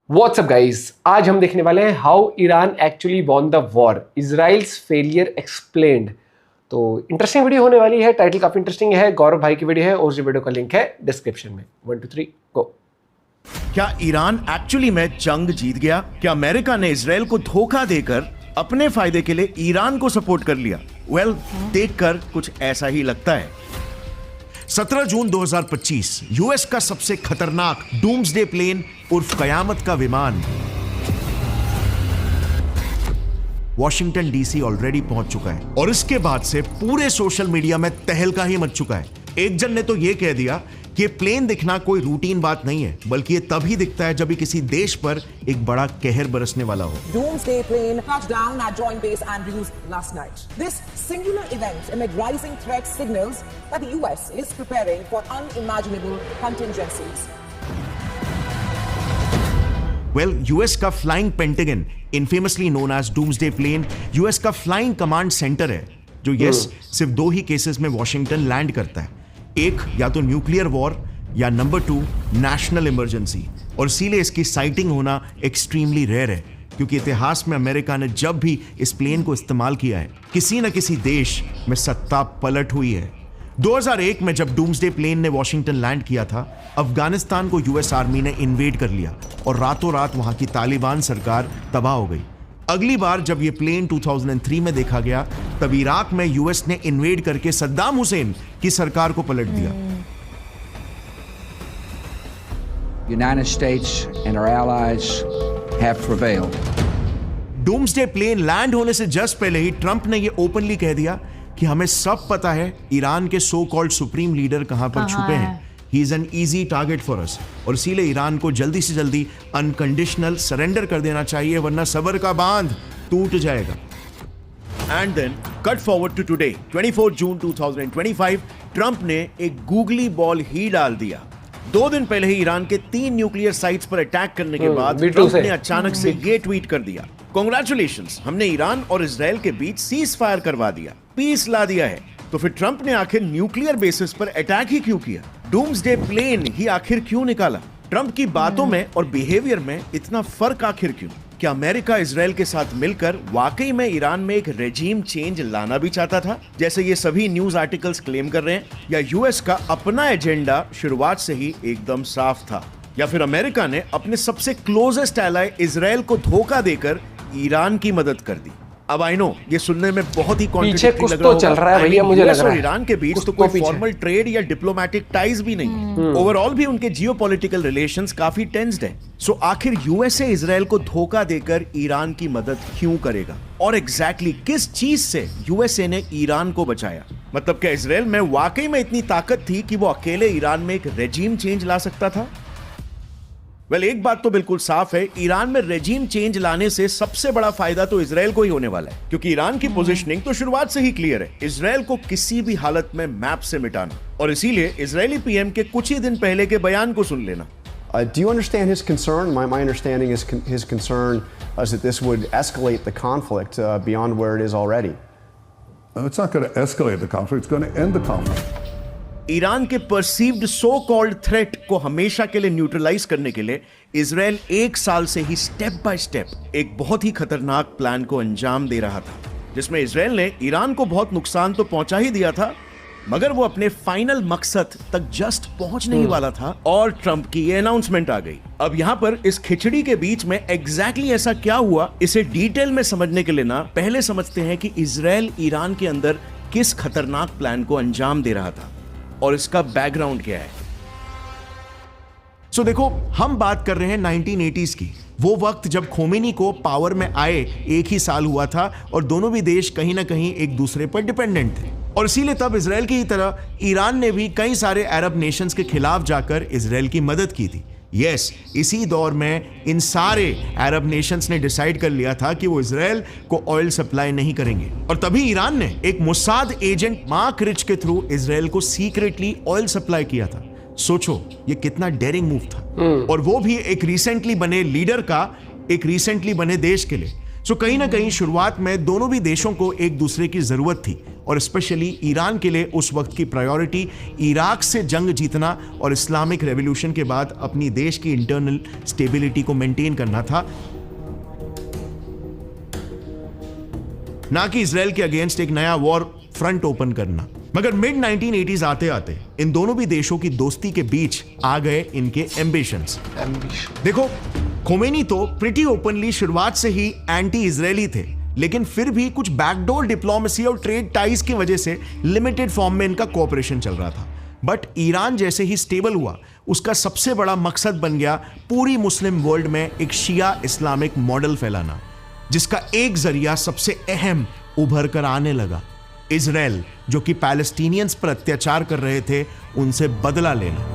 WhatsApp guys, आज हम देखने वाले हैं how Iran actually won the war, Israel's failure explained. तो इंटरेस्टिंग वीडियो होने वाली है, टाइटल काफी इंटरेस्टिंग है, गौरव भाई की वीडियो है और उस वीडियो का लिंक है डिस्क्रिप्शन में। 1 2 3 गो। क्या ईरान एक्चुअली में जंग जीत गया? क्या अमेरिका ने इजराइल को धोखा देकर अपने फायदे के लिए ईरान को सपोर्ट कर लिया? देखकर कुछ ऐसा ही लगता है। 17 जून 2025 यूएस का सबसे खतरनाक डूम्सडे प्लेन उर्फ कयामत का विमान वॉशिंगटन डीसी ऑलरेडी पहुंच चुका है और इसके बाद से पूरे सोशल मीडिया में तहलका ही मच चुका है। एक जन ने तो यह कह दिया कि प्लेन दिखना कोई रूटीन बात नहीं है, बल्कि ये तभी दिखता है जब किसी देश पर एक बड़ा कहर बरसने वाला हो। Doomsday plane touched down at Joint Base Andrews last night. This singular event amid rising threat signals that the US is preparing for unimaginable contingencies. US का flying Pentagon, infamously known as doomsday plane, US का flying command centre है जो सिर्फ दो ही cases में Washington land करता है। एक या तो न्यूक्लियर वॉर या नंबर 2 नेशनल इमरजेंसी, और इसीलिए इसकी साइटिंग होना एक्सट्रीमली रेयर है, क्योंकि इतिहास में अमेरिका ने जब भी इस प्लेन को इस्तेमाल किया है किसी न किसी देश में सत्ता पलट हुई है। 2001 में जब डूम्सडे प्लेन ने वॉशिंगटन लैंड किया था, अफगानिस्तान को यूएस आर्मी ने इन्वेड कर लिया और रातों रात वहां की तालिबान सरकार तबाह हो गई। अगली बार जब यह प्लेन 2003 में देखा गया, तब इराक में यूएस ने इन्वेड करके सद्दाम हुसैन की सरकार को पलट दिया। United States and our allies have prevailed. Doomsday plane land होने से जस्ट पहले ही ट्रंप ने यह ओपनली कह दिया कि हमें सब पता है ईरान के सो कॉल्ड सुप्रीम लीडर कहां पर छुपे हैं। He is an easy target for us, और इसीलिए ईरान को जल्दी से जल्दी अनकंडीशनल सरेंडर कर देना चाहिए, वरना सबर का बांध टूट जाएगा। And then cut forward to today 24 June 2025, Trump ने एक गूगली बॉल ही डाल दिया। 2 दिन पहले ही ईरान के 3 न्यूक्लियर साइट्स पर अटैक करने के बाद ट्रंप ने अचानक से ये ट्वीट कर दिया, कांग्रेचुलेशंस, हमने ईरान और इजराइल के बीच सीज फायर करवा दिया, पीस ला दिया है। तो फिर ट्रंप ने आखिर न्यूक्लियर बेसिस पर अटैक ही क्यों किया? डूम्सडे प्लेन ही आखिर क्यों निकाला? ट्रंप की बातों में और बिहेवियर में इतना फर्क आखिर क्यों? क्या अमेरिका इजराइल के साथ मिलकर वाकई में ईरान में एक रेजीम चेंज लाना भी चाहता था, जैसे ये सभी न्यूज आर्टिकल्स क्लेम कर रहे हैं? या यूएस का अपना एजेंडा शुरुआत से ही एकदम साफ था? या फिर अमेरिका ने अपने सबसे क्लोजेस्ट एलाय इजराइल को धोखा देकर ईरान की मदद कर दी? अब आई नो ये सुनने में बहुत ही कॉन्ट्रडिक्टरी लग रहा है, चल रहा है भैया, मुझे लग रहा है ईरान के बीच तो कोई फॉर्मल ट्रेड या डिप्लोमेटिक टाइज भी नहीं है। ओवरऑल भी उनके जियोपॉलिटिकल रिलेशंस काफी टेंस्ड हैं। सो आखिर यूएसए इजराइल को धोखा देकर ईरान की मदद क्यों करेगा? और एग्जैक्टली किस चीज से यूएसए ने ईरान को बचाया? मतलब क्या इजराइल में वाकई में इतनी ताकत थी कि वो अकेले ईरान में एक रेजीम चेंज ला सकता था? एक बात तो बिल्कुल साफ है, ईरान में रेजीम चेंज लाने से सबसे बड़ा फायदा तो इजराइल को ही होने वाला है, क्योंकि ईरान की पोजीशनिंग तो शुरुआत से ही क्लियर है, इजराइल को किसी भी हालत में मैप से मिटाना। और इसीलिए इजरायली पीएम के कुछ ही दिन पहले के बयान को सुन लेना। Do you understand his concern? My understanding is his concern is that this would escalate the conflict beyond where it is already. It's not going to escalate the conflict, it's going to end the conflict. Iran के perceived so called threat को हमेशा के लिए neutralise करने के लिए Israel 1 साल से ही स्टेप बाय स्टेप एक बहुत ही खतरनाक प्लान को अंजाम दे रहा था, जिसमें इजराइल ने ईरान को बहुत नुकसान तो पहुंचा ही दिया था, मगर वो अपने फाइनल मकसद तक जस्ट पहुंचने ही वाला था और ट्रंप की ये अनाउंसमेंट आ गई। अब यहां पर इस खिचड़ी के बीच में एग्जैक्टली ऐसा क्या हुआ, इसे डिटेल में समझने के लिए ना पहले समझते हैं कि इजराइल ईरान के अंदर किस खतरनाक प्लान को अंजाम दे रहा था और इसका बैकग्राउंड क्या है। देखो, हम बात कर रहे हैं 1980s की, वो वक्त जब खोमेनी को पावर में आए 1 ही साल हुआ था और दोनों भी देश कहीं ना कहीं एक दूसरे पर डिपेंडेंट थे। और इसीलिए तब इजराइल की तरह ईरान ने भी कई सारे अरब नेशंस के खिलाफ जाकर इजराइल की मदद की थी। इसी दौर में इन सारे अरब नेशंस ने डिसाइड कर लिया था कि वो इजराइल को ऑयल सप्लाई नहीं करेंगे, और तभी ईरान ने एक मुसाद एजेंट मार्क रिच के थ्रू इजराइल को सीक्रेटली ऑयल सप्लाई किया था। सोचो ये कितना डेयरिंग मूव था, और वो भी एक रिसेंटली बने लीडर का एक रिसेंटली बने देश के लिए। सो कहीं ना कहीं शुरुआत में दोनों भी देशों को एक दूसरे की जरूरत थी और स्पेशली ईरान के लिए उस वक्त की प्रायोरिटी इराक से जंग जीतना और इस्लामिक रेवोल्यूशन के बाद अपनी देश की इंटरनल स्टेबिलिटी को मेंटेन करना था, ना कि इजराइल के अगेंस्ट एक नया वॉर फ्रंट ओपन करना। मगर मिड 1980s आते आते इन दोनों भी देशों की दोस्ती के बीच आ गए इनके एम्बिशंस। देखो, खोमेनी तो प्रिटी ओपनली शुरुआत से ही एंटी इजरायली थे, लेकिन फिर भी कुछ बैकडोर डिप्लोमेसी और ट्रेड टाइज की वजह से लिमिटेड फॉर्म में इनका कोऑपरेशन चल रहा था। बट ईरान जैसे ही स्टेबल हुआ, उसका सबसे बड़ा मकसद बन गया पूरी मुस्लिम वर्ल्ड में एक शिया इस्लामिक मॉडल फैलाना, जिसका एक जरिया सबसे अहम उभर कर आने लगा, इजराइल, जो कि पैलेस्टीनियंस पर अत्याचार कर रहे थे, उनसे बदला लेना।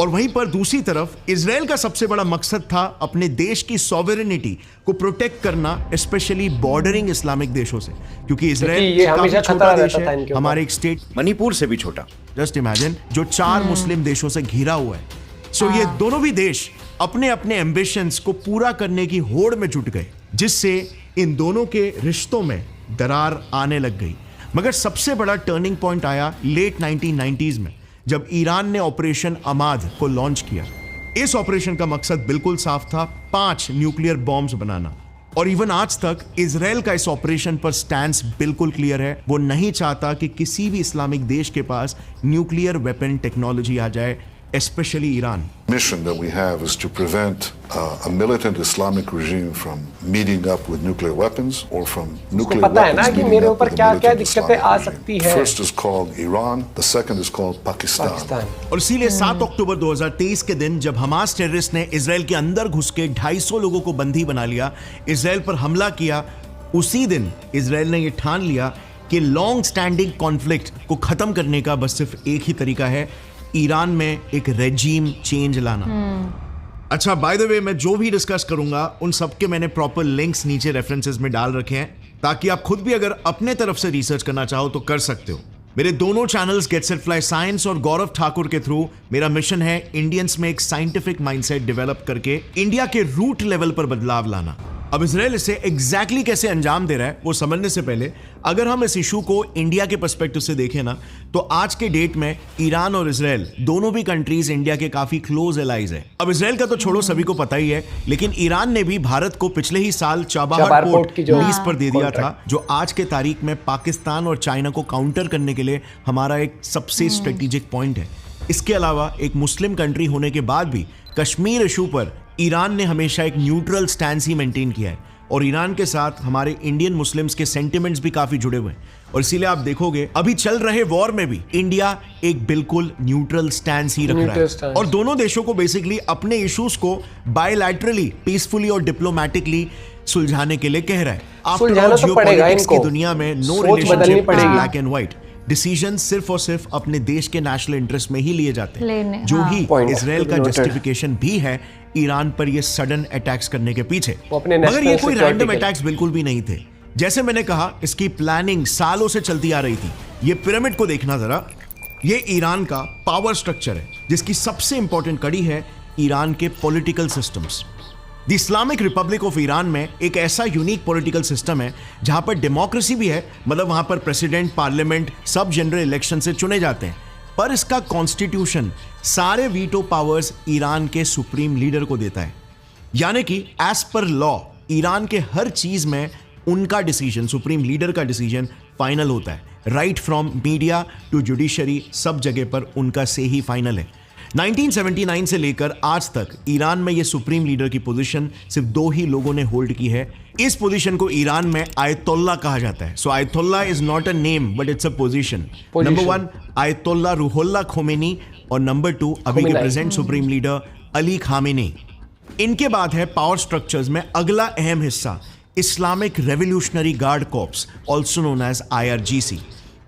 और वहीं पर दूसरी तरफ इजराइल का सबसे बड़ा मकसद था अपने देश की सॉवरेनिटी को प्रोटेक्ट करना, स्पेशली बॉर्डरिंग इस्लामिक देशों से, क्योंकि इजराइल काफी छोटा देश है, हमारे एक स्टेट मणिपुर से भी छोटा, जस्ट इमेजिन, जो 4 मुस्लिम देशों से घिरा हुआ है। सो ये दोनों भी देश अपने अपने एम्बिशंस को पूरा करने की होड़ में जुट गए, जिससे इन दोनों के रिश्तों में दरार आने लग गई। मगर सबसे बड़ा टर्निंग पॉइंट आया लेट 1990s में, जब ईरान ने ऑपरेशन अमाद को लॉन्च किया। इस ऑपरेशन का मकसद बिल्कुल साफ था, 5 न्यूक्लियर बॉम्ब्स बनाना। और इवन आज तक इजराइल का इस ऑपरेशन पर स्टैंस बिल्कुल क्लियर है, वो नहीं चाहता कि किसी भी इस्लामिक देश के पास न्यूक्लियर वेपन टेक्नोलॉजी आ जाए, especially Iran. Mission that we have is to prevent a militant Islamic regime from meeting up with nuclear weapons or from nuclear weapons meeting up with a militant Islamic regime. First is called Iran, the second is called Pakistan. और इसीलिए 7 अक्टूबर 2023 के दिन जब Hamas terrorist ने Israel के अंदर घुस के 250 लोगों को बंदी बना लिया, इजराइल पर हमला किया, उसी दिन इजराइल ने यह ठान लिया कि लॉन्ग स्टैंडिंग कॉन्फ्लिक्ट को खत्म करने का बस सिर्फ एक ही तरीका है, ईरान में एक रेजीम चेंज लाना। अच्छा, बाय द वे, मैं जो भी डिस्कस करूंगा उन सब के मैंने प्रॉपर लिंक्स नीचे रेफरेंसेस में डाल रखे हैं, ताकि आप खुद भी अगर अपने तरफ से रिसर्च करना चाहो तो कर सकते हो। मेरे दोनों channels get set fly science और गौरव ठाकुर के थ्रू मेरा मिशन है इंडियंस में एक साइंटिफिक माइंडसेट डेवलप करके इंडिया के रूट लेवल पर बदलाव लाना। अब इजराइल इसे एग्जैक्टली कैसे अंजाम दे रहा है वो समझने से पहले अगर हम इस इशू को इंडिया के पर्सपेक्टिव से देखें ना, तो आज के डेट में ईरान और इजराइल दोनों भी कंट्रीज इंडिया के काफी क्लोज एलाइज है। अब इजराइल का तो छोड़ो, सभी को पता ही है, लेकिन ईरान ने भी भारत को पिछले ही साल चाबहार पोर्ट लीज पर दे दिया था, जो आज के तारीख में पाकिस्तान और चाइना को काउंटर करने के लिए हमारा एक सबसे स्ट्रेटेजिक पॉइंट है। इसके अलावा एक मुस्लिम कंट्री होने के बाद भी कश्मीर इशू पर ईरान ने हमेशा एक न्यूट्रल स्टैंस ही मेंटेन किया है, और ईरान के साथ हमारे इंडियन मुस्लिम्स के सेंटिमेंट्स भी काफी जुड़े हुए हैं। और इसीलिए आप देखोगे अभी चल रहे वॉर में भी इंडिया एक बिल्कुल न्यूट्रल स्टैंस ही रख रहा है, और दोनों देशों को बेसिकली अपने इश्यूज को बायलैटरली, पीसफुली और डिप्लोमेटिकली सुलझाने के लिए कह रहा है। आफ्टर ऑल, जियोपॉलिटिक्स की दुनिया में no relationship is black and white. Decision सिर्फ और सिर्फ अपने देश के नेशनल इंटरेस्ट में ही लिए जाते हैं, जो ही इजराइल का जस्टिफिकेशन भी है ईरान पर ये सडन अटैक्स करने के पीछे। मगर ये कोई रैंडम अटैक्स बिल्कुल भी नहीं थे। जैसे मैंने कहा, इसकी प्लानिंग सालों से चलती आ रही थी। ये पिरामिड को देखना जरा, ये ईरान का पावर स्ट्रक्चर है, जिसकी सबसे इंपॉर्टेंट कड़ी है ईरान के political systems. The Islamic Republic of Iran में एक ऐसा यूनिक पॉलिटिकल सिस्टम है जहां पर डेमोक्रेसी भी है, मतलब वहां पर प्रेसिडेंट, पार्लियामेंट सब जनरल इलेक्शन से चुने जाते हैं, पर इसका कॉन्स्टिट्यूशन सारे वीटो पावर्स ईरान के सुप्रीम लीडर को देता है। यानी कि एज पर लॉ ईरान के हर चीज में उनका डिसीजन, सुप्रीम लीडर का डिसीजन फाइनल होता है। Right from media to judiciary, सब जगह पर उनका से ही फाइनल है। 1979 से लेकर आज तक ईरान में यह सुप्रीम लीडर की पोजीशन सिर्फ 2 ही लोगों ने होल्ड की है। इस पोजीशन को ईरान में आयतोल्ला कहा जाता है। So ayatollah is not a name but it's a position. Number 1 ayatollah Ruhollah Khomeini, और नंबर 2 अभी के present supreme leader Ali Khamenei. इनके बाद है पावर स्ट्रक्चर्स में अगला अहम हिस्सा, Islamic revolutionary guard corps, also known as IRGC।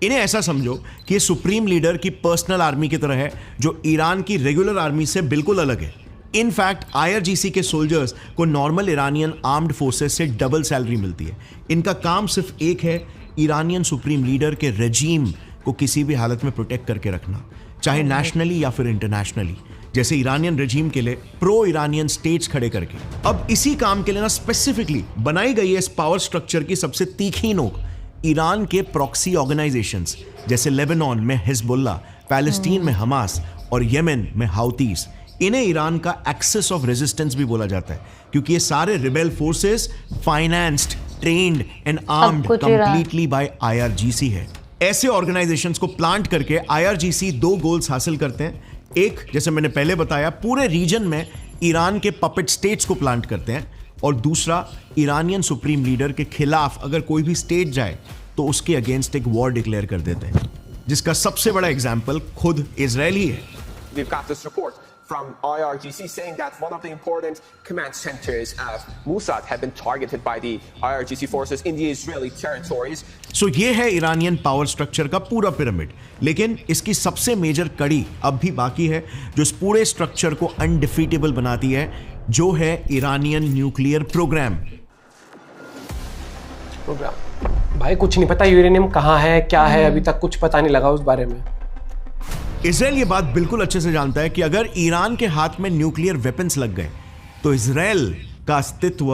इन्हें ऐसा समझो कि ये सुप्रीम लीडर की पर्सनल आर्मी की तरह है, जो ईरान की रेगुलर आर्मी से बिल्कुल अलग है। इनफैक्ट IRGC के सोल्जर्स को नॉर्मल ईरानियन आर्म्ड फोर्सेस से डबल सैलरी मिलती है। इनका काम सिर्फ एक है, ईरानियन सुप्रीम लीडर के रेजीम को किसी भी हालत में प्रोटेक्ट करके रखना, चाहे नेशनली या फिर इंटरनेशनली, जैसे इरानियन रेजिम के लिए प्रो इरानियन स्टेट्स खड़े करके। अब इसी काम के लिए ना स्पेसिफिकली बनाई गई है इस पावर स्ट्रक्चर की सबसे तीखी नोक ईरान के प्रॉक्सी ऑर्गेनाइजेशंस, जैसे लेबनान में हिजबुल्लाह, पैलेस्टीन में हमास और येमेन में हाउतीज। इन्हें ईरान का एक्सेस ऑफ रेजिस्टेंस भी बोला जाता है, क्योंकि ये सारे rebel forces financed, trained and armed completely by IRGC है। ऐसे ऑर्गेनाइजेशंस को प्लांट करके IRGC 2 गोल्स हासिल करते हैं। एक, जैसे मैंने पहले बताया, पूरे रीजन में ईरान के पपेट स्टेट्स को प्लांट करते हैं, और दूसरा, ईरानियन सुप्रीम लीडर के खिलाफ अगर कोई भी स्टेट जाए तो उसके अगेंस्ट एक वॉर डिक्लेयर कर देते हैं, जिसका सबसे बड़ा एग्जाम्पल खुद इजराइल ही है। We've got this report from IRGC saying that one of the important command centers of Mossad have been targeted by the IRGC forces in the Israeli territories. So ये है ईरानियन पावर स्ट्रक्चर का पूरा pyramid, लेकिन इसकी सबसे major कड़ी अब भी बाकी है जो इस पूरे स्ट्रक्चर को अनडिफीटेबल बनाती है, जो है ईरानियन न्यूक्लियर प्रोग्राम। भाई कुछ नहीं पता यूरेनियम कहाँ है, क्या है, अभी तक कुछ पता नहीं लगा उस बारे में। इजराइल ये बात बिल्कुल अच्छे से जानता है कि अगर ईरान के हाथ में न्यूक्लियर वेपन्स लग गए तो इजराइल का अस्तित्व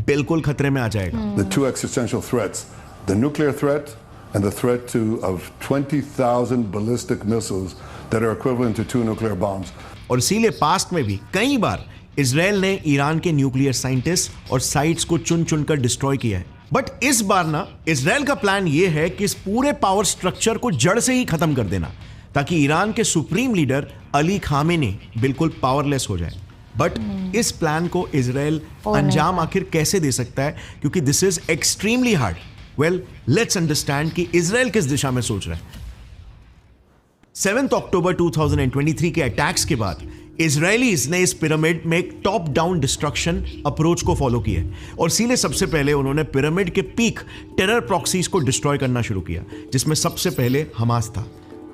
बिल्कुल खतरे में आ जाएगा। The two existential threats, the nuclear threat and the threat of 20,000 ballistic missiles that are equivalent to 2 nuclear bombs. और इसीलिए पास्ट में भी कई बार इजराइल ने ईरान के न्यूक्लियर साइंटिस्ट और साइट्स को चुन चुनकर डिस्ट्रॉय किया है। बट इस बार ना इजराइल का प्लान ये है कि इस पूरे पावर स्ट्रक्चर को जड़ से ही खत्म कर देना, ताकि ईरान के सुप्रीम लीडर अली खामेनी बिल्कुल पावरलेस हो जाए। बट इस प्लान को इजराइल अंजाम आखिर कैसे दे सकता है, क्योंकि this is extremely hard. Well, let's understand कि इजराइल किस दिशा में सोच रहा है। 7 अक्टूबर 2023 के अटैक्स के बाद इजरायलीज ने इस पिरामिड में एक टॉप डाउन डिस्ट्रक्शन अप्रोच को फॉलो किया है, और इसीलिए सबसे पहले उन्होंने पिरामिड के पीक टेरर प्रॉक्सीज को डिस्ट्रॉय करना शुरू किया, जिसमें सबसे पहले हमास था।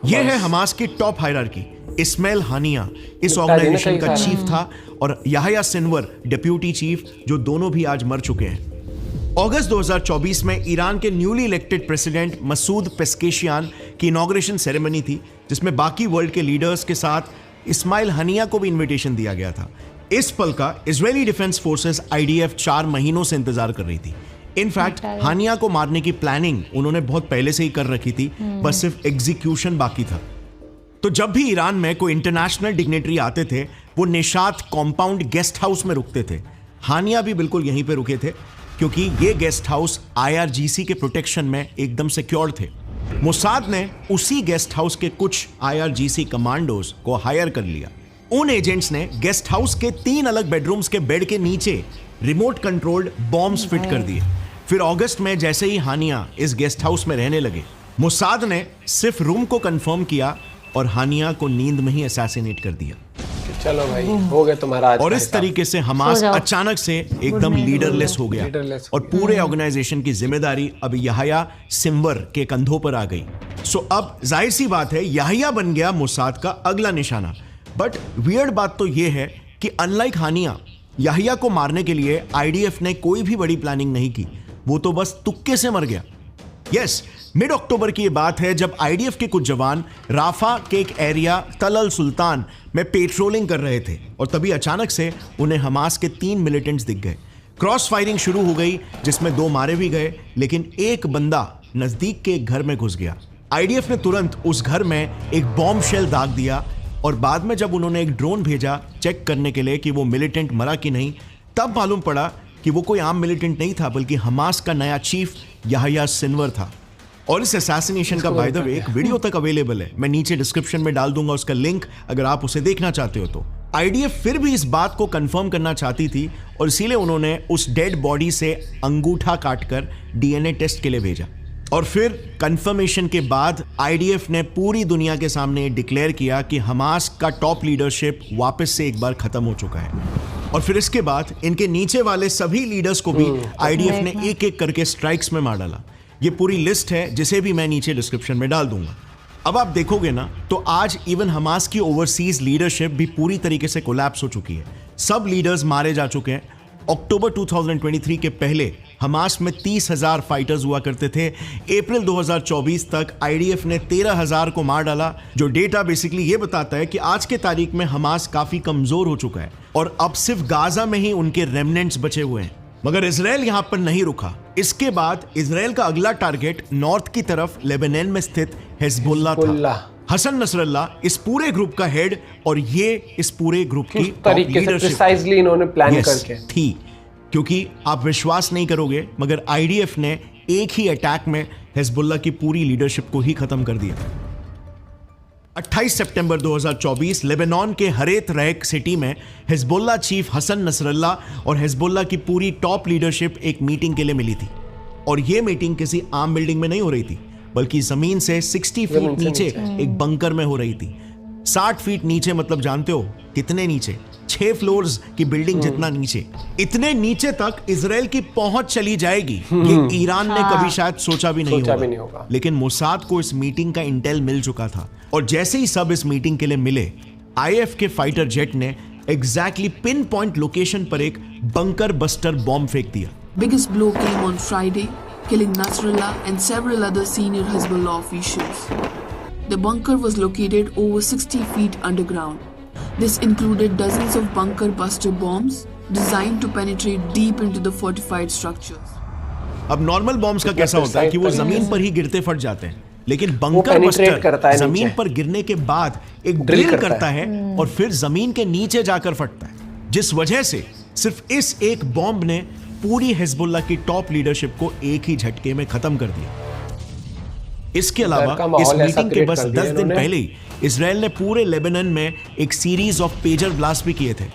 यह है हमास की टॉप हायरार्की। इस्माइल हानिया इस ऑर्गेनाइजेशन का चीफ था, और याह्या सिनवर डिप्यूटी चीफ, जो दोनों भी आज मर चुके हैं। अगस्त 2024 में ईरान के न्यूली इलेक्टेड प्रेसिडेंट मसूद पेस्केशियान की इनॉग्रेशन सेरेमनी थी, जिसमें बाकी वर्ल्ड के लीडर्स के साथ इस्माइल हानिया को भी इनविटेशन दिया गया था। इस पल का इजरायली डिफेंस फोर्सेस IDF 4 महीनों से इंतजार कर रही थी। इनफैक्ट हानिया को मारने की प्लानिंग उन्होंने बहुत पहले से ही कर रखी थी, बस सिर्फ एग्जीक्यूशन बाकी था। तो जब भी ईरान में कोई इंटरनेशनल डिग्नेटरी आते थे, वो निशात कॉम्पाउंड गेस्ट हाउस में रुकते थे। हानिया भी बिल्कुल यहीं पे रुके थे, क्योंकि ये गेस्ट हाउस IRGC के प्रोटेक्शन में एकदम सिक्योर्ड थे। मोसाद ने उसी गेस्ट हाउस के कुछ IRGC कमांडोज को हायर कर लिया। उन एजेंट्स ने गेस्ट हाउस के 3 अलग बेडरूम्स के बेड के नीचे रिमोट कंट्रोल्ड बॉम्ब्स फिट कर दिए। फिर अगस्त में जैसे ही हानिया इस गेस्ट हाउस में रहने लगे, मोसाद ने सिर्फ रूम को कंफर्म किया और हानिया को नींद में ही असैसिनेट कर दिया। चलो भाई, हो गया तुम्हारा आज। और इस तरीके से हमास अचानक से एकदम लीडरलेस हो गया, और पूरे ऑर्गेनाइजेशन की जिम्मेदारी अब याह्या सिनवर के कंधों पर आ गई। सो अब जाहिर सी बात है, याह्या बन गया मोसाद का अगला निशाना। बट वियर्ड बात तो यह है कि अनलाइक हानिया, याह्या को मारने के लिए IDF ने कोई भी बड़ी प्लानिंग नहीं की, वो तो बस तुक्के से मर गया। यस, मिड अक्टूबर की ये बात है जब IDF के कुछ जवान राफा के एक एरिया तल अल सुल्तान में पेट्रोलिंग कर रहे थे, और तभी अचानक से उन्हें हमास के 3 मिलिटेंट्स दिख गए। क्रॉस फायरिंग शुरू हो गई, जिसमें 2 मारे भी गए, लेकिन एक बंदा नजदीक के एक घर में घुस गया। IDF ने तुरंत उस घर में एक बॉम्ब शेल दाग दिया, और बाद में जब उन्होंने एक ड्रोन भेजा चेक करने के लिए कि वो मिलिटेंट मरा कि नहीं, तब मालूम पड़ा कि वो कोई आम मिलिटेंट नहीं था, बल्कि हमास का नया चीफ याह्या सिनवर था। और इस असैसिनेशन का बाय द वे एक वीडियो तक अवेलेबल है, मैं नीचे डिस्क्रिप्शन में डाल दूंगा उसका लिंक, अगर आप उसे देखना चाहते हो तो। IDF फिर भी इस बात को कंफर्म करना चाहती थी, और इसीलिए उन्होंने उस डेड बॉडी से अंगूठा काटकर DNA टेस्ट के लिए भेजा। और फिर कंफर्मेशन के बाद IDF ने पूरी दुनिया के सामने डिक्लेयर किया कि हमास का टॉप लीडरशिप वापस से एक बार खत्म हो चुका है। और फिर इसके बाद इनके नीचे वाले सभी लीडर्स को भी IDF ने एक एक करके स्ट्राइक्स में मार डाला। ये पूरी लिस्ट है, जिसे भी मैं नीचे डिस्क्रिप्शन में डाल दूंगा। अब आप देखोगे ना, तो आज इवन हमास की ओवरसीज लीडरशिप भी पूरी तरीके से कोलैप्स हो चुकी है। सब लीडर्स मारे जा चुके हैं, अक्टूबर 2023 के पहले हमास में 30,000 फाइटर्स हुआ करते थे। अप्रैल 2024 तक आईडीएफ ने 13,000 को मार डाला, जो डेटा बेसिकली ये बताता है कि आज के तारीख में हमास काफी कमजोर हो चुका है और अब सिर्फ गाजा में ही उनके रेमनेंट्स बचे हुए हैं। मगर इजराइल यहां पर नहीं रुका। इसके बाद इजराइल का अगला टारगेट नॉर्थ की तरफ लेबनान में स्थित हिजबुल्लाह था। हसन नसरल्लाह इस पूरे ग्रुप का हेड और ये इस पूरे ग्रुप की तरीके से प्रिसाइजली इन्होंने प्लान करके थी, क्योंकि आप विश्वास नहीं करोगे मगर आईडीएफ ने एक ही अटैक में हिजबुल्लाह की पूरी लीडरशिप को ही खत्म कर दिया। 28 सितंबर 2024 लेबनान के हरेत रैक सिटी में हिजबुल्लाह चीफ हसन नसरल्लाह और हिजबुल्लाह की पूरी टॉप लीडरशिप एक मीटिंग के लिए मिली थी। और यह मीटिंग किसी आम बिल्डिंग में नहीं हो रही थी, बल्कि जमीन से 60 फीट नीचे एक बंकर में हो रही थी। 60 फीट नीचे मतलब जानते हो कितने नीचे? 6 फ्लोर्स की बिल्डिंग जितना नीचे। इतने नीचे तक इजराइल की पहुंच चली जाएगी, ये ईरान ने कभी शायद सोचा भी नहीं होगा। लेकिन मोसाद को इस मीटिंग का इंटेल मिल चुका था और जैसे ही सब इस मीटिंग के लिए मिले, आईएफ के फाइटर जेट ने एग्जैक्टली पिन पॉइंट लोकेशन पर एक बंकर बस्टर बॉम्ब फेंक दिया। Biggest blow came on Friday, killing Nasrallah and several other senior Hezbollah officials. The bunker was located over 60 feet underground. This included dozens of bunker buster bombs designed to penetrate deep into the fortified structures. अब normal bombs का कैसा होता है कि वो जमीन पर ही गिरते फट जाते हैं, लेकिन बंकर बस्टर जमीन पर गिरने के बाद एक ड्रिल करता है और फिर जमीन के नीचे जाकर फटता है, जिस वजह से सिर्फ इस एक बॉम्ब ने पूरी हिजबुल्लाह की टॉप लीडरशिप को एक ही झटके में खत्म कर दिया। इसके अलावा इस मीटिंग के बस 10 दिन पहले ही इजराइल ने पूरे लेबनान में एक सीरीज ऑफ पेजर ब्लास्ट भी किए थे।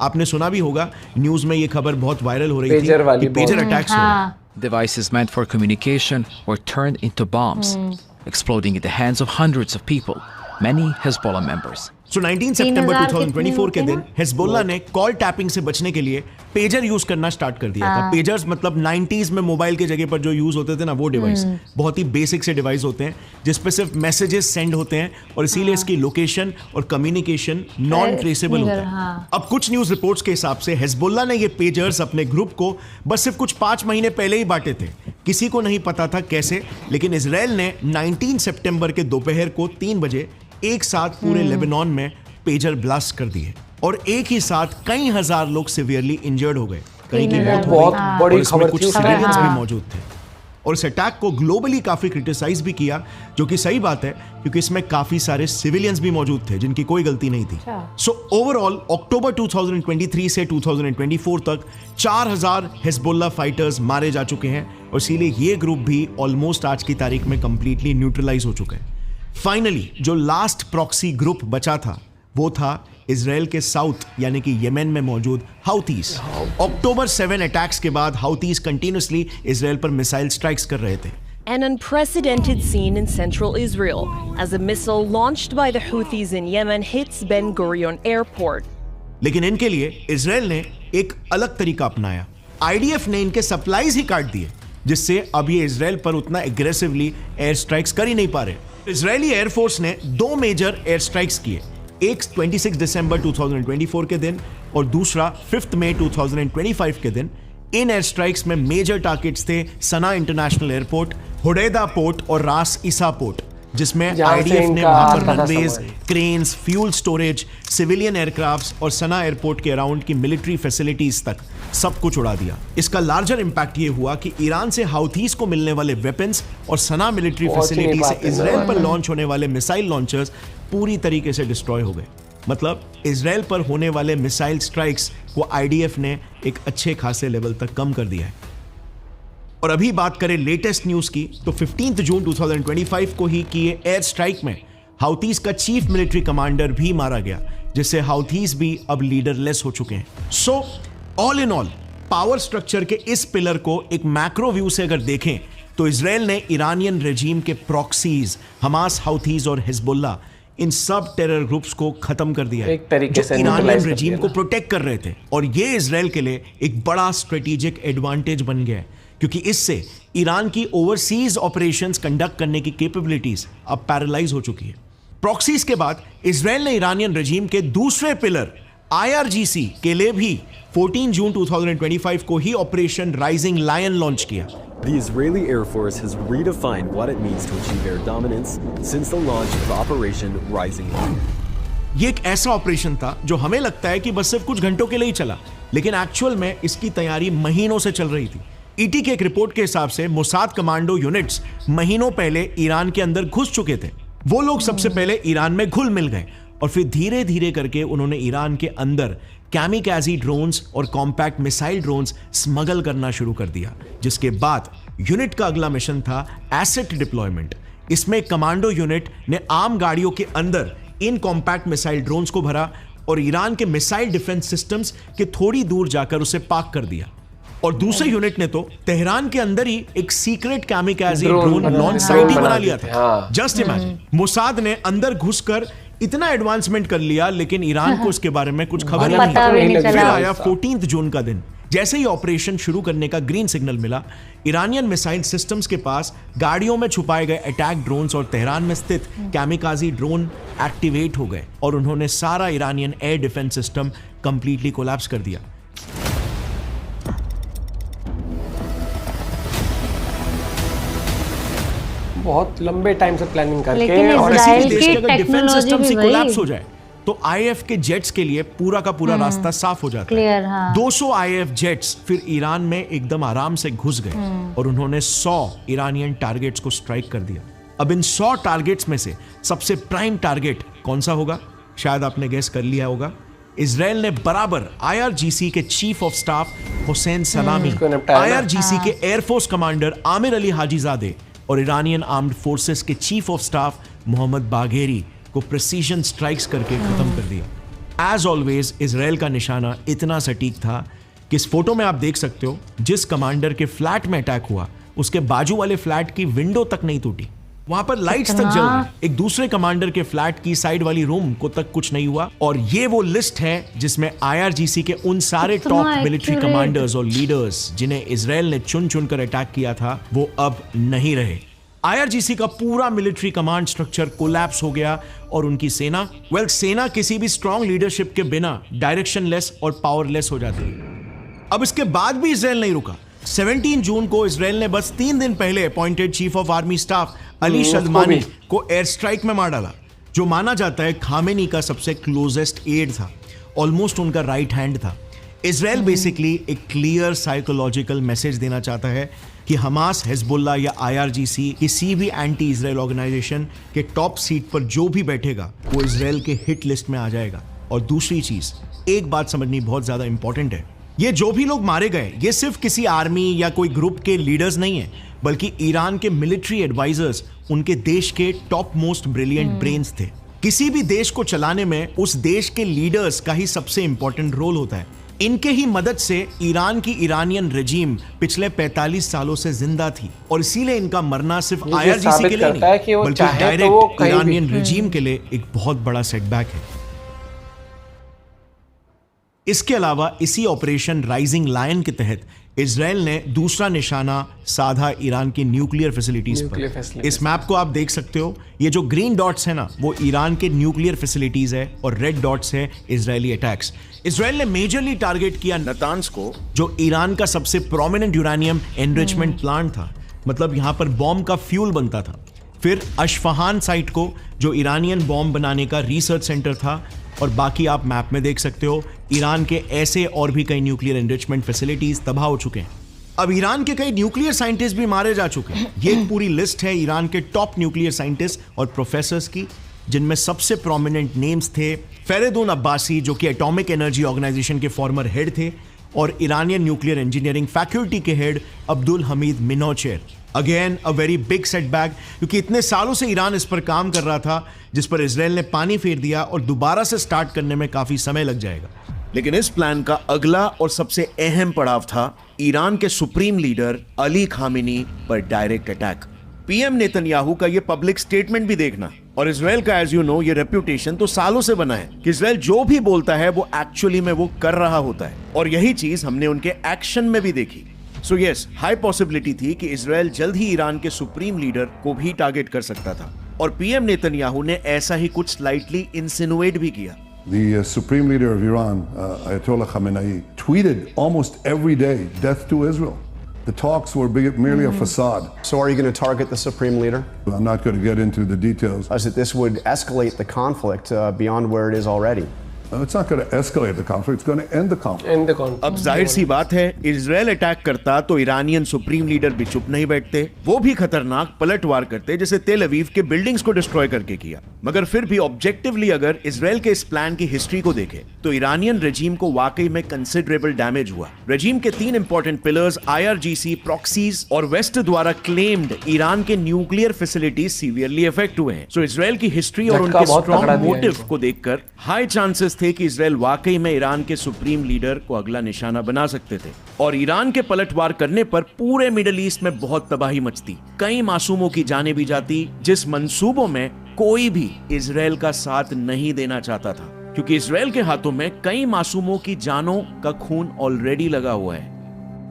आपने सुना भी होगा, न्यूज में ये खबर बहुत वायरल हो रही थी कि पेजर अटैक्स हो रहे हैं। Devices meant for communication were turned into bombs, exploding in the hands of hundreds of people, many Hezbollah members. So 19 सितंबर 2024 के दिन हिजबुल्लाह ने कॉल टैपिंग से बचने के लिए पेजर यूज करना स्टार्ट कर दिया था। पेजर्स मतलब 90s में मोबाइल के जगह पर जो यूज होते थे ना, वो डिवाइस बहुत ही बेसिक से डिवाइस होते हैं जिस पे सिर्फ मैसेजेस सेंड होते हैं और इसीलिए इसकी लोकेशन और कम्युनिकेशन नॉन ट्रेसेबल होता है। अब कुछ न्यूज रिपोर्ट्स के हिसाब से हिजबुल्लाह ने ये पेजर्स अपने ग्रुप को बस सिर्फ कुछ 5 महीने पहले ही बांटे थे। किसी को नहीं पता था कैसे, लेकिन इजराइल ने 19 सितंबर के दोपहर को 3 बजे एक साथ पूरे लेबनान में पेजर ब्लास्ट कर दिए और एक ही साथ कई हजार लोग सिवियरली इंजर्ड हो गए। कहीं की मौत बहुत बड़ी खबर थी, कुछ सिविलियंस भी मौजूद थे और इस अटैक को ग्लोबली काफी क्रिटिसाइज भी किया, जो कि सही बात है क्योंकि इसमें काफी सारे सिविलियंस भी मौजूद थे जिनकी कोई गलती नहीं थी। सो ओवरऑल अक्टूबर 2023 से 2024 तक 4000 हिजबुल्लाह फाइटर्स मारे जा चुके हैं और इसीलिए ये ग्रुप भी ऑलमोस्ट आज की तारीख में कंप्लीटली न्यूट्रलाइज हो चुका है। फाइनली जो लास्ट प्रॉक्सी ग्रुप बचा था वो था इजराइल के साउथ यानी कि येमेन में मौजूद हाउथीज। अक्टूबर 7 अटैक्स के बाद हाउथीज कंटिन्यूअसली इजराइल पर मिसाइल स्ट्राइक्स कर रहे थे। An unprecedented scene in central Israel as a missile launched by the Houthis in Yemen hits Ben Gurion airport. लेकिन इनके लिए इजराइल ने एक अलग तरीका अपनाया। आईडीएफ ने इनके सप्लाईज ही काट दिए, जिससे अब ये इजराइल पर उतना एग्रेसिवली एयर स्ट्राइक्स कर ही नहीं पा रहे। इजरायली एयरफोर्स ने 2 मेजर एयर स्ट्राइक्स किए, एक 26 दिसंबर 2024 के दिन और दूसरा 5 मई 2025 के दिन। इन एयर स्ट्राइक्स में मेजर टारगेट्स थे सना इंटरनेशनल एयरपोर्ट, हुडैदा पोर्ट और रास ईसा पोर्ट, जिसमें आईडीएफ ने वहां पर runways, cranes, fuel storage, civilian aircrafts और सना एयरपोर्ट के अराउंड की मिलिट्री फैसिलिटीज तक सब कुछ उड़ा दिया। इसका लार्जर इंपैक्ट ये हुआ कि ईरान से हाउथीज को मिलने वाले वेपन्स और सना मिलिट्री फैसिलिटी से इजराइल पर लॉन्च होने वाले मिसाइल लॉन्चर्स पूरी तरीके से डिस्ट्रॉय हो गए। मतलब इजराइल पर होने वाले मिसाइल स्ट्राइक्स को आईडीएफ ने एक अच्छे खासे लेवल तक कम कर दिया है। और अभी बात करें लेटेस्ट न्यूज की, तो 15 जून 2025 को ही किए एयर स्ट्राइक में हाउथीज का चीफ मिलिट्री कमांडर भी मारा गया, जिससे हाउथीज भी अब लीडरलेस हो चुके हैं। So all in all power structure के इस पिलर को एक मैक्रो व्यू से अगर देखें तो इजराइल ने ईरानियन रेजीम के प्रॉक्सीज हमास, हाउथीज और हिजबुल्लाह, इन सब टेरर ग्रुप्स को खत्म कर दिया, एक तरीके से ईरानियन रेजीम को प्रोटेक्ट कर रहे थे। और ये इजराइल के लिए एक बड़ा स्ट्रेटेजिक एडवांटेज बन गया है, क्योंकि इससे ईरान की ओवरसीज ऑपरेशंस कंडक्ट करने की कैपेबिलिटीज अब पैरालाइज हो चुकी है। प्रॉक्सीज के बाद इजराइल ने ईरानियन रेजीम के दूसरे पिलर IRGC के लिए भी 14 जून 2025 को ही ऑपरेशन राइजिंग लायन लॉन्च किया। The Israeli Air Force has redefined what it means to achieve air dominance since the launch of Operation Rising Lion. ये एक ऐसा ऑपरेशन था जो हमें लगता है कि बस सिर्फ कुछ घंटों के लिए ही चला, लेकिन एक्चुअल में इसकी तैयारी महीनों से चल रही थी। ईटी की एक रिपोर्ट के हिसाब से मोसाद कमांडो यूनिट्स महीनों पहले ईरान के अंदर घुस चुके थे। वो लोग सबसे पहले ईरान में घुल मिल गए और फिर धीरे धीरे करके उन्होंने ईरान के अंदर कैमिकाजी ड्रोन्स और कॉम्पैक्ट मिसाइल ड्रोन्स स्मगल करना शुरू कर दिया, जिसके बाद यूनिट का अगला मिशन था एसेट डिप्लॉयमेंट। इसमें कमांडो यूनिट ने आम गाड़ियों के अंदर इन कॉम्पैक्ट मिसाइल ड्रोन्स को भरा और ईरान के मिसाइल डिफेंस सिस्टम्स के थोड़ी दूर जाकर उसे पार्क कर दिया। और दूसरे यूनिट ने तो तेहरान के अंदर ही एक सीक्रेट कैमिकाजी ड्रोन लॉन्च साइट ही बना लिया था। जस्ट इमेजिन, मोसाद ने अंदर घुसकर इतना एडवांसमेंट कर लिया, लेकिन ईरान को इसके बारे में कुछ खबर नहीं। फिर आया 14 जून का दिन। जैसे ही ऑपरेशन शुरू करने का ग्रीन सिग्नल मिला, ईरानियन मिसाइल सिस्टम्स के पास गाड़ियों में छुपाए गए अटैक ड्रोन्स और तेहरान में स्थित कैमिकाजी ड्रोन एक्टिवेट हो गए और उन्होंने सारा Iranian air defence system completely collapse कर दिया। बहुत लंबे टाइम से प्लानिंग करके और किसी भी देश के अगर डिफेंस सिस्टम से कोलैप्स हो जाए तो आईएफ के जेट्स के लिए पूरा का पूरा रास्ता साफ हो जाता है। हाँ। 200 आईएफ जेट्स फिर ईरान में एकदम आराम से घुस गए और उन्होंने 100 ईरानियन टारगेट्स को स्ट्राइक कर दिया। अब इन 100 टारगेट्स में से सबसे प्राइम टारगेट कौन सा होगा? शायद आपने गेस कर लिया होगा। इजराइल ने बराबर IRGC के chief of staff Hussain Salami, IRGC के air force commander Amir Ali Hajizadeh और ईरानियन आर्म्ड फोर्सेस के chief of staff Mohammad Bagheri को प्रेसिजन स्ट्राइक्स करके खत्म कर दिया। एज ऑलवेज इजराइल का निशाना इतना सटीक था कि इस फोटो में आप देख सकते हो, जिस कमांडर के फ्लैट में अटैक हुआ उसके बाजू वाले फ्लैट की विंडो तक नहीं टूटी, वहां पर लाइट्स तक जल रही। एक दूसरे कमांडर के फ्लैट की साइड वाली रूम को तक कुछ नहीं हुआ। और ये वो लिस्ट है जिसमें IRGC के उन सारे टॉप मिलिट्री कमांडर्स और लीडर्स जिन्हें इजराइल ने चुन चुनकर अटैक किया था, वो अब नहीं रहे। IRGC का पूरा मिलिट्री कमांड स्ट्रक्चर कोलैप्स हो गया और उनकी सेना सेना किसी भी स्ट्रॉन्ग लीडरशिप के बिना डायरेक्शनलेस और पावरलेस हो जाती है। अब इसके बाद भी इजराइल नहीं रुका। 17 जून को इजराइल ने बस 3 दिन पहले appointed chief of army staff Ali Shadmani को एयर स्ट्राइक में मार डाला, जो माना जाता है खामेनी का सबसे क्लोजेस्ट एड था, ऑलमोस्ट उनका राइट हैंड था। इजराइल बेसिकली एक क्लियर साइकोलॉजिकल मैसेज देना चाहता है कि हमास, हिजबुल्लाह या IRGC किसी भी एंटी इजराइल ऑर्गेनाइजेशन के टॉप सीट पर जो भी बैठेगा वो इजराइल के हिट लिस्ट में आ जाएगा। और दूसरी चीज, एक बात समझनी बहुत ज्यादा इंपॉर्टेंट है, ये जो भी लोग मारे गए ये सिर्फ किसी आर्मी या कोई ग्रुप के लीडर्स नहीं है, बल्कि ईरान के मिलिट्री एडवाइजर्स, उनके देश के टॉप मोस्ट ब्रिलियंट ब्रेन्स थे। किसी भी देश को चलाने में उस देश के लीडर्स का ही सबसे इंपॉर्टेंट रोल होता है। इनके ही मदद से ईरान की ईरानियन रेजिम पिछले 45 सालों से जिंदा थी और इसीलिए इनका मरना सिर्फ IRGC के लिए नहीं, बल्कि डायरेक्ट ईरानियन रेजिम के लिए एक बहुत बड़ा सेटबैक है। इसके अलावा इसी ऑपरेशन राइजिंग लायन के तहत इजराइल ने दूसरा निशाना साधा ईरान की न्यूक्लियर फैसिलिटीज पर। इस मैप को आप देख सकते हो, ये जो ग्रीन डॉट्स है ना, वो ईरान के न्यूक्लियर फैसिलिटीज है और रेड डॉट्स है इजरायली अटैक्स। इजराइल ने मेजरली टारगेट किया नतान्स को, जो ईरान का सबसे प्रोमिनेंट यूरेनियम एनरिचमेंट प्लांट था, मतलब यहां पर बॉम्ब का फ्यूल बनता था। फिर अशफहान साइट को, जो ईरानियन बॉम्ब बनाने का रिसर्च सेंटर था। और बाकी आप मैप में देख सकते हो, ईरान के ऐसे और भी कई न्यूक्लियर एनरिचमेंट फैसिलिटीज तबाह हो चुके हैं। अब ईरान के कई न्यूक्लियर साइंटिस्ट भी मारे जा चुके हैं। ये एक पूरी लिस्ट है ईरान के टॉप न्यूक्लियर साइंटिस्ट और प्रोफेसर्स की, जिनमें सबसे प्रोमिनेंट नेम्स थे फेरेदून अब्बासी, जो कि एटॉमिक एनर्जी ऑर्गेनाइजेशन के फॉर्मर हेड थे, और ईरानियन न्यूक्लियर इंजीनियरिंग फैकल्टी के head Abdul Hamid Minouchehr. Again a very big setback, क्योंकि इतने सालों से ईरान इस पर काम कर रहा था, जिस पर इजराइल ने पानी फेर दिया और दोबारा से स्टार्ट करने में काफी समय लग जाएगा। लेकिन इस प्लान का अगला और सबसे अहम पड़ाव था ईरान के सुप्रीम लीडर अली खामेनी पर डायरेक्ट अटैक। पीएम नेतन्याहू का ये पब्लिक स्टेटमेंट भी देखना, और इजराइल का एज यू नो ये रेप्यूटेशन तो सालों से बना है कि इजराइल जो भी बोलता है वो एक्चुअली में वो कर रहा होता है, और यही चीज हमने उनके एक्शन में भी देखी। सो यस, हाई पॉसिबिलिटी थी कि इजराइल जल्द ही ईरान के सुप्रीम लीडर को भी टारगेट कर सकता था, और पीएम नेतन्याहू ने ऐसा ही कुछ स्लाइटली इंसिनुएट भी किया। The supreme leader of Iran, Ayatollah Khamenei, tweeted almost every day, "Death to Israel." The talks were merely a facade. So are you going to target the supreme leader? I'm not going to get into the details. As that this would escalate the conflict beyond where it is already. It's not going to escalate the conflict. It's going to end the conflict. अब जाहिर सी बात है, Israel attack करता तो Iranian supreme leader भी चुप नहीं बैठते। वो भी खतरनाक पलटवार करते, जैसे तेल अवीव के बिल्डिंग्स को डिस्ट्रॉय करके किया। मगर फिर भी ऑब्जेक्टिवली अगर इजराइल के इस प्लान की हिस्ट्री को देखें तो ईरानियन रेजिम को वाकई में कंसिडरेबल डैमेज हुआ। रेजिम के 3 इंपॉर्टेंट पिलर्स IRGC, प्रॉक्सीज और वेस्ट द्वारा क्लेम्ड ईरान के न्यूक्लियर फैसिलिटीज सीवियरली इफेक्ट हुए हैं। सो इजराइल की हिस्ट्री और उनके स्ट्रॉन्ग मोटिव को देखकर हाई चांसेस थे कि इजराइल वाकई में ईरान के सुप्रीम लीडर को अगला निशाना बना सकते थे। और ईरान के पलटवार करने पर पूरे मिडिल ईस्ट में बहुत तबाही मचती, कई मासूमों की जानें भी जाती, जिस मंसूबों में कोई भी इजराइल का साथ नहीं देना चाहता था, क्योंकि इजराइल के हाथों में कई मासूमों की जानों का खून ऑलरेडी लगा हुआ है।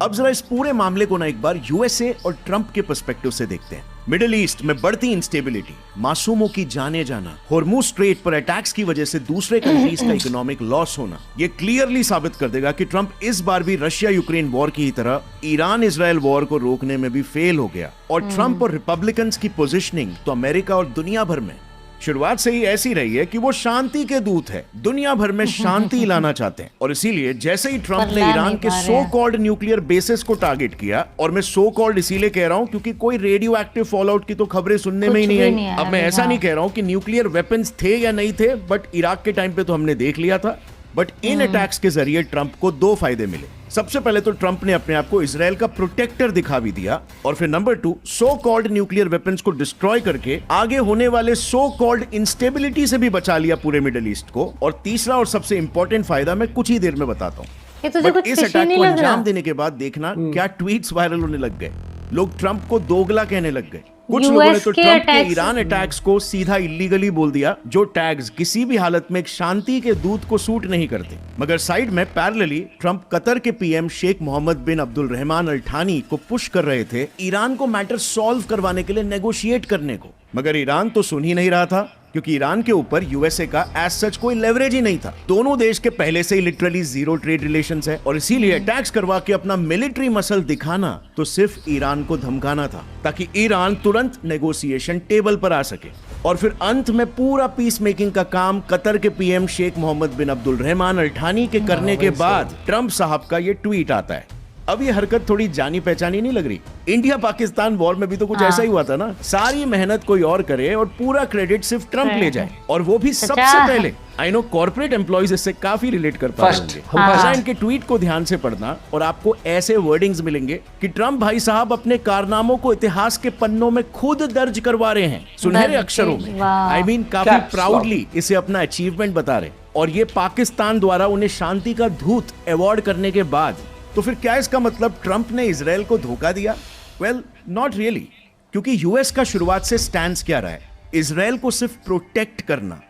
अब जरा इस पूरे मामले को ना एक बार यूएसए और ट्रंप के पर्सपेक्टिव से देखते हैं। मिडिल ईस्ट में बढ़ती इंस्टेबिलिटी, मासूमों की जाने जाना, हॉर्मुज स्ट्रेट पर अटैक्स की वजह से दूसरे कंट्रीज का इकोनॉमिक लॉस होना, ये क्लियरली साबित कर देगा कि ट्रंप इस बार भी रशिया यूक्रेन वॉर की तरह ईरान इजराइल वॉर को रोकने में भी फेल हो गया। और ट्रंप और रिपब्लिकन्स की पोजीशनिंग तो अमेरिका और दुनिया भर में शुरुआत से ही ऐसी रही है कि वो शांति के दूत है, दुनिया भर में शांति लाना चाहते हैं। और इसीलिए जैसे ही ट्रंप ने ईरान के सो कॉल्ड न्यूक्लियर बेसिस को टारगेट किया, और मैं सो कॉल्ड इसीलिए कह रहा हूं क्योंकि कोई रेडियो एक्टिव फॉलआउट की तो खबरें सुनने में ही नहीं आई। अब मैं ऐसा नहीं कह रहा हूं कि न्यूक्लियर वेपन्स थे या नहीं थे, बट इराक के टाइम पे तो हमने देख लिया था। बट इन अटैक्स के जरिए ट्रंप को 2 फायदे मिले। सबसे पहले तो ट्रंप ने अपने आप को इजराइल का प्रोटेक्टर दिखा भी दिया, और फिर number 2, so called nuclear weapons को डिस्ट्रॉय करके आगे होने वाले सो कॉल्ड इंस्टेबिलिटी से भी बचा लिया पूरे मिडिल ईस्ट को। और तीसरा और सबसे इंपॉर्टेंट फायदा मैं कुछ ही देर में बताता हूँ। बट इस अटैक को अंजाम देने के बाद देखना क्या ट्वीट्स वायरल होने लग गए। लोग ट्रंप को दोगला कहने लग गए। कुछ लोगों ने तो ट्रंप के ईरान अटैक्स को सीधा इलीगली बोल दिया, जो टैग्स किसी भी हालत में एक शांति के दूत को सूट नहीं करते। मगर साइड में पैरेलली ट्रंप कतर के पीएम शेख मोहम्मद बिन अब्दुल रहमान अल थानी को पुश कर रहे थे ईरान को मैटर सॉल्व करवाने के लिए नेगोशिएट करने को। मगर ईरान तो सुन ही नहीं रहा था, क्योंकि ईरान के ऊपर यूएसए का एज सच कोई लेवरेज ही नहीं था। दोनों देश के पहले से ही लिटरली जीरो ट्रेड रिलेशंस है, और इसीलिए अटैक्स करवा के अपना मिलिट्री मसल दिखाना तो सिर्फ ईरान को धमकाना था, ताकि ईरान तुरंत नेगोशिएशन टेबल पर आ सके। और फिर अंत में पूरा पीस मेकिंग का काम कतर के पीएम शेख मोहम्मद बिन अब्दुल रहमान अल थानी के करने के बाद ट्रंप साहब का ये ट्वीट आता है। अब ये हरकत थोड़ी जानी पहचानी नहीं लग रही? इंडिया पाकिस्तान वॉर में भी तो कुछ ऐसा ही हुआ था ना। सारी मेहनत कोई और करे और पूरा क्रेडिट सिर्फ ट्रंप ले जाए, और वो भी सबसे पहले। आई नो कॉर्पोरेट एम्प्लॉइज इससे काफी रिलेट कर पाएंगे। हम इनके ट्वीट को ध्यान से पढ़ना, और आपको ऐसे वर्डिंग्स मिलेंगे कि ट्रंप भाई साहब अपने कारनामों को इतिहास के पन्नों में खुद दर्ज करवा रहे हैं, सुनहरे अक्षरों में। आई मीन काफी प्राउडली इसे अपना अचीवमेंट बता रहे। और ये पाकिस्तान द्वारा उन्हें शांति का दूत अवार्ड करने के बाद। तो फिर क्या इसका मतलब ट्रंप ने इजराइल को धोखा दिया? वेल, नॉट रियली, क्योंकि यूएस का शुरुआत से स्टैंड क्या रहा है? इजराइल को सिर्फ प्रोटेक्ट करना,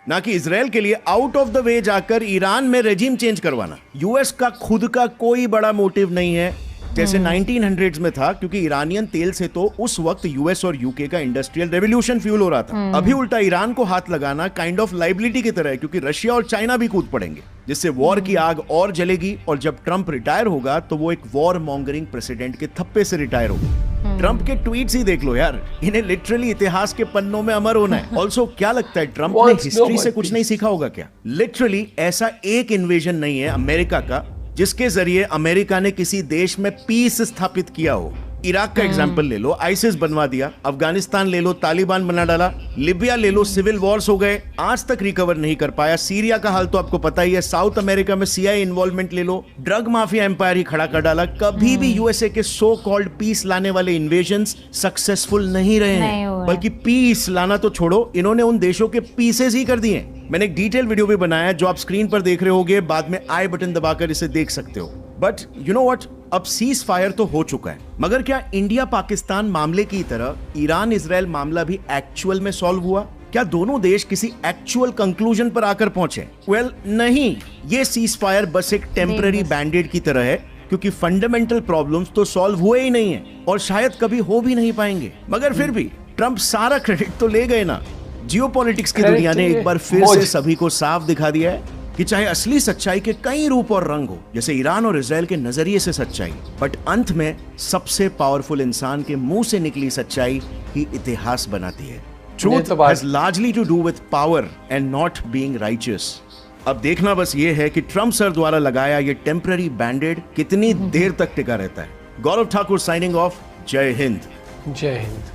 ना कि इजराइल के लिए आउट ऑफ द वे जाकर ईरान में रेजिम चेंज करवाना। यूएस का खुद का कोई बड़ा मोटिव नहीं है, जैसे 1900s में था, क्योंकि ईरानियन तेल से तो उस वक्त यूएस और यूके का इंडस्ट्रियल रेवोल्यूशन फ्यूल हो रहा था। अभी उल्टा ईरान को हाथ लगाना काइंड ऑफ लाइबिलिटी की तरह है, क्योंकि रशिया और चाइना भी कूद पड़ेंगे, जिससे वॉर की आग और जलेगी। और जब ट्रंप रिटायर होगा तो वो एक वॉर मॉन्गरिंग प्रेसिडेंट के थप्पे से रिटायर होगा। ट्रंप के ट्वीट्स ही देख लो यार, इन्हें लिटरली इतिहास के पन्नों में अमर होना है। ऑल्सो क्या लगता है, ट्रंप ने हिस्ट्री से कुछ नहीं सीखा होगा क्या? लिटरली ऐसा एक इन्वेजन नहीं है अमेरिका का जिसके जरिए अमेरिका ने किसी देश में पीस स्थापित किया हो। इराक का एग्जाम्पल ले लो, आईसिस बनवा दिया। अफगानिस्तान ले लो, तालिबान बना डाला। लिबिया ले लो, सिविल वॉर्स हो गए, आज तक रिकवर नहीं कर पाया। सीरिया का हाल तो आपको पता ही है। साउथ अमेरिका में सीआईए इन्वॉल्वमेंट ले लो, ड्रग माफिया एम्पायर ही खड़ा कर डाला। कभी भी यूएसए के सो कॉल्ड पीस लाने वाले इन्वेजन्स सक्सेसफुल नहीं रहे हैं, बल्कि पीस लाना तो छोड़ो, इन्होंने उन देशों के पीसेस ही कर दिए। मैंने एक डिटेल वीडियो भी बनाया है जो आप स्क्रीन पर देख रहे होगे, बाद में आई बटन दबाकर इसे देख सकते हो। बट यू नो व्हाट, अब सीज फायर तो हो चुका है, मगर क्या इंडिया पाकिस्तान मामले की तरह ईरान इजराइल मामला भी एक्चुअल में सॉल्व हुआ? क्या दोनों देश किसी एक्चुअल कंक्लूजन पर आकर पहुंचे? वेल, नहीं, ये सीज फायर बस एक टेम्पररी बैंडेड की तरह है, क्योंकि फंडामेंटल प्रॉब्लम्स तो सॉल्व हुए ही नहीं है, और शायद कभी हो भी नहीं पाएंगे। मगर फिर भी ट्रंप सारा क्रेडिट तो ले गए ना। जियोपॉलिटिक्स की दुनिया ने एक बार फिर से सभी को साफ दिखा दिया है कि चाहे असली सच्चाई के कई रूप और रंग हो, जैसे ईरान और इजराइल के नजरिए से सच्चाई, बट अंत में सबसे पावरफुल इंसान के मुंह से निकली सच्चाई ही इतिहास बनाती है। Truth has largely to do with power and not being righteous. अब देखना बस ये है कि ट्रम्प सर द्वारा लगाया ये टेम्पररी बैंडेड कितनी देर तक टिका रहता है। गौरव ठाकुर साइनिंग ऑफ। जय हिंद। जय हिंद।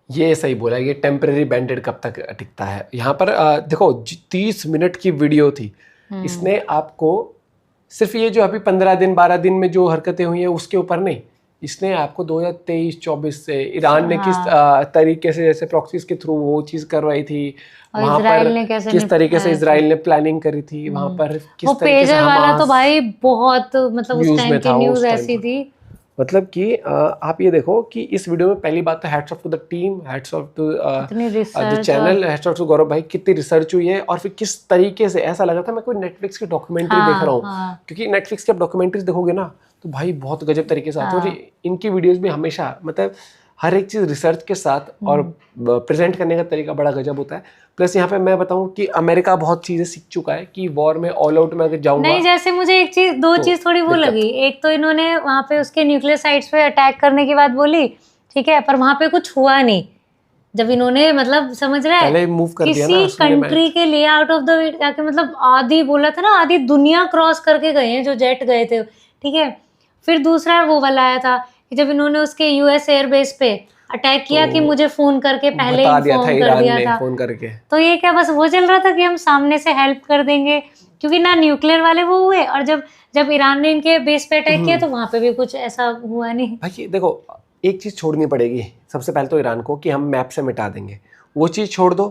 ये सही बोला, ये टेम्परेरी बैंडेड कब तक टिकता है। यहाँ पर देखो 30 मिनट की वीडियो थी, इसने आपको सिर्फ ये जो अभी 15 दिन 12 दिन में जो हरकतें हुई हैं उसके ऊपर नहीं, इसने आपको 2023-24 से ईरान ने किस तरीके से जैसे प्रॉक्सीज के थ्रू वो चीज़ करवाई थी, वहाँ पर किस तरीके से इजराइल ने प्लानिंग करी थी, वहाँ पर किस तरीके से वाला तो भाई बहुत मतलब उस टाइम की न्यूज़ ऐसी थी। मतलब कि आप ये देखो कि इस वीडियो में पहली बात तो hats off to the team, hats off to the channel, hats off to Gaurav भाई, कितनी रिसर्च हुई है और फिर किस तरीके से ऐसा लगा था मैं कोई नेटफ्लिक्स की डॉक्यूमेंट्री देख रहा हूँ। क्योंकि नेटफ्लिक्स की आप डॉक्यूमेंट्रीज देखोगे ना तो भाई बहुत गजब तरीके से आते हैं और इनकी वीडियोस भी हमेशा मतलब हर एक चीज़ रिसर्च के साथ और प्रेजेंट करने का तरीका बड़ा गजब होता है। प्लस यहाँ पे मैं बताऊँ कि अमेरिका बहुत चीज़ें सीख चुका है कि वॉर में ऑल आउट में अगर जाऊँगा नहीं, जैसे मुझे एक चीज़ दो चीज़ थोड़ी वो लगी। एक तो इन्होंने वहाँ पे उसके न्यूक्लियर साइट्स पे अटैक करने की बात बोली, ठीक है, पर वहाँ पे कुछ हुआ नहीं। जब इन्होंने मतलब समझ रहे हैं किसी कंट्री के लिए आउट ऑफ द वे जाके मतलब आधी बोला था ना, आधी दुनिया क्रॉस करके गए हैं जो जेट गए थे, ठीक है। फिर दूसरा वो वाला आया था कि जब इन्होंने उसके यूएस एयरबेस पे अटैक किया कि मुझे फोन करके पहले इन्फॉर्म कर दिया था फोन करके। तो ये क्या बस वो चल रहा था कि हम सामने से हेल्प कर देंगे, क्योंकि ना न्यूक्लियर वाले वो हुए और जब ईरान ने इनके बेस पे अटैक किया तो वहाँ पे भी कुछ ऐसा हुआ नहीं। भाई देखो एक चीज छोड़नी पड़ेगी सबसे पहले तो ईरान को कि हम मैप से मिटा देंगे, वो चीज़ छोड़ दो।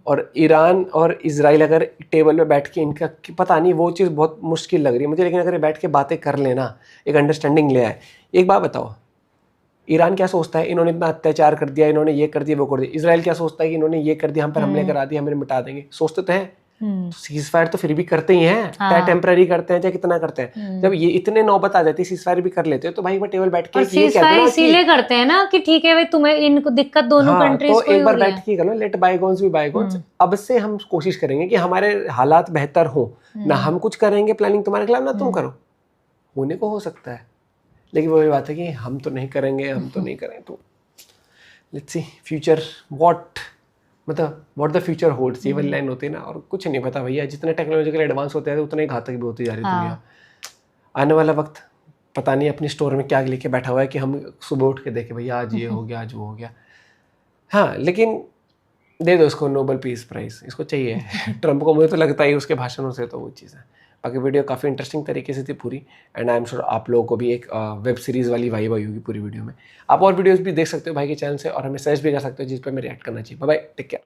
और ईरान और इजराइल अगर टेबल पे बैठ के इनका पता नहीं वो चीज़ बहुत मुश्किल लग रही है मुझे, लेकिन अगर बैठ के बातें कर लेना, एक अंडरस्टैंडिंग ले आए। एक बात बताओ, ईरान क्या सोचता है इन्होंने इतना अत्याचार कर दिया, इन्होंने ये कर दिया वो कर दिया। इजराइल क्या सोचता है कि इन्होंने ये कर दिया, हम पर हमले करा दिया, हमें मिटा देंगे। सोचते तो हैं, सीज फायर तो फिर भी करते ही हैं, चाहे टेम्पररी करते हैं चाहे कितना करते हैं। जब ये इतने नौबत आ जाती है सीज फायर भी कर लेते हैं तो भाई वो टेबल बैठ के सीज फायर इसीलिए करते हैं ना कि ठीक है भाई तुम्हें इनको दिक्कत दोनों कंट्रीज को, तो एक बार बैठ के करो, लेट बायगॉन्स बी बायगॉन्स। अब से हम कोशिश करेंगे कि हमारे हालात बेहतर हो, ना हम कुछ करेंगे प्लानिंग तुम्हारे खिलाफ ना तुम करो। होने को हो सकता है, लेकिन वही बात है कि हम तो नहीं करेंगे, हम तो नहीं करेंगे। तो let's see future what the future holds, ये वाली लाइन होती है ना। और कुछ नहीं पता भैया, जितने टेक्नोलॉजिकल एडवांस होते हैं उतना ही घातक भी होती जा रही है दुनिया। आने वाला वक्त पता नहीं अपनी स्टोर में क्या लेके बैठा हुआ है कि हम सुबह उठ के देखें भैया आज ये हो गया आज वो हो गया। हाँ, लेकिन दे दो इसको नोबेल पीस प्राइज, इसको चाहिए ट्रम्प को। मुझे तो लगता ही उसके भाषणों से तो वो चीज़ है। बाकी वीडियो काफ़ी इंटरेस्टिंग तरीके से थी पूरी, एंड आई एम श्योर आप लोगों को भी एक वेब सीरीज़ वाली वाइब आई होगी पूरी वीडियो में। आप और वीडियोस भी देख सकते हो भाई के चैनल से और हमें सजेस्ट भी कर सकते हो जिस पर मैं रिएक्ट करना चाहिए। Bye bye, take care.